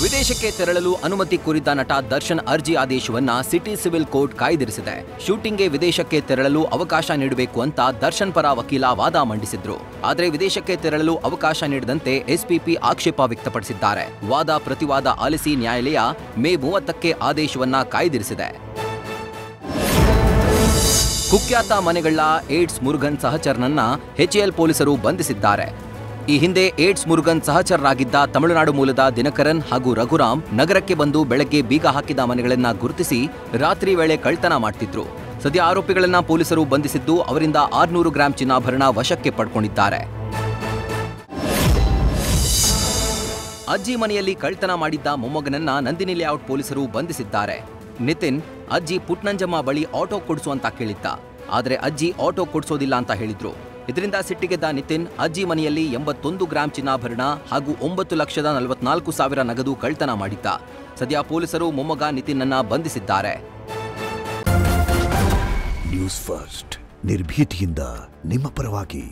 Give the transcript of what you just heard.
ವಿದೇಶಕ್ಕೆ ತೆರಳಲು ಅನುಮತಿ ಕುರಿತ ನಟ ದರ್ಶನ್ ಅರ್ಜಿ ಆದೇಶವನ್ನ ಸಿಟಿ ಸಿವಿಲ್ ಕೋರ್ಟ್ ಕಾಯ್ದಿರಿಸಿದೆ. ಶೂಟಿಂಗ್ಗೆ ವಿದೇಶಕ್ಕೆ ತೆರಳಲು ಅವಕಾಶ ನೀಡಬೇಕು ಅಂತ ದರ್ಶನ್ ಪರ ವಕೀಲ ವಾದ ಮಂಡಿಸಿದ್ರು. ಆದರೆ ವಿದೇಶಕ್ಕೆ ತೆರಳಲು ಅವಕಾಶ ನೀಡದಂತೆ ಎಸ್ಪಿಪಿ ಆಕ್ಷೇಪ ವ್ಯಕ್ತಪಡಿಸಿದ್ದಾರೆ. ವಾದ ಪ್ರತಿವಾದ ಆಲಿಸಿ ನ್ಯಾಯಾಲಯ ಮೇ 30ಕ್ಕೆ ಆದೇಶವನ್ನ ಕಾಯ್ದಿರಿಸಿದೆ. ಕುಖ್ಯಾತ ಮನೆಗಳ್ಳ ಏಡ್ಸ್ ಮುರುಗನ್ ಸಹಚರನನ್ನ ಎಚ್ಎಎಲ್ ಪೊಲೀಸರು ಬಂಧಿಸಿದ್ದಾರೆ. ಈ ಹಿಂದೆ ಏಡ್ಸ್ ಮುರುಗನ್ ಸಹಚರರಾಗಿದ್ದ ತಮಿಳುನಾಡು ಮೂಲದ ದಿನಕರನ್ ಹಾಗೂ ರಘುರಾಮ್ ನಗರಕ್ಕೆ ಬಂದು ಬೆಳಗ್ಗೆ ಬೀಗ ಹಾಕಿದ ಮನೆಗಳನ್ನ ಗುರುತಿಸಿ ರಾತ್ರಿ ವೇಳೆ ಕಳ್ತನ ಮಾಡ್ತಿದ್ರು. ಸದ್ಯ ಆರೋಪಿಗಳನ್ನ ಪೊಲೀಸರು ಬಂಧಿಸಿದ್ದು ಅವರಿಂದ 600 ಗ್ರಾಂ ಚಿನ್ನಾಭರಣ ವಶಕ್ಕೆ ಪಡ್ಕೊಂಡಿದ್ದಾರೆ. ಅಜ್ಜಿ ಮನೆಯಲ್ಲಿ ಕಳ್ತನ ಮಾಡಿದ್ದ ಮೊಮ್ಮಗನನ್ನ ನಂದಿನಿ ಲೇಔಟ್ ಪೊಲೀಸರು ಬಂಧಿಸಿದ್ದಾರೆ. ನಿತಿನ್ ಅಜ್ಜಿ ಪುಟ್ನಂಜಮ್ಮ ಬಳಿ ಆಟೋ ಕೊಡಿಸು ಅಂತ ಕೇಳಿದ್ದ. ಆದರೆ ಅಜ್ಜಿ ಆಟೋ ಕೊಡಿಸೋದಿಲ್ಲ ಅಂತ ಹೇಳಿದ್ರು. ಇದರಿಂದ ಸಿಟ್ಟಿಗೆದ್ದ ನಿತಿನ್ ಅಜ್ಜಿ ಮನೆಯಲ್ಲಿ 81 ಗ್ರಾಂ ಚಿನ್ನಾಭರಣ ಹಾಗೂ 9,44,000 ನಗದು ಕಳ್ತನ ಮಾಡಿದ್ದ. ಸದ್ಯ ಪೊಲೀಸರು ಮೊಮ್ಮಗ ನಿತಿನ್ನನ್ನ ಬಂಧಿಸಿದ್ದಾರೆ. ನ್ಯೂಸ್ ಫಸ್ಟ್ ನಿರ್ಭೀತಿಯಿಂದ ನಿಮ್ಮ ಪರವಾಗಿ.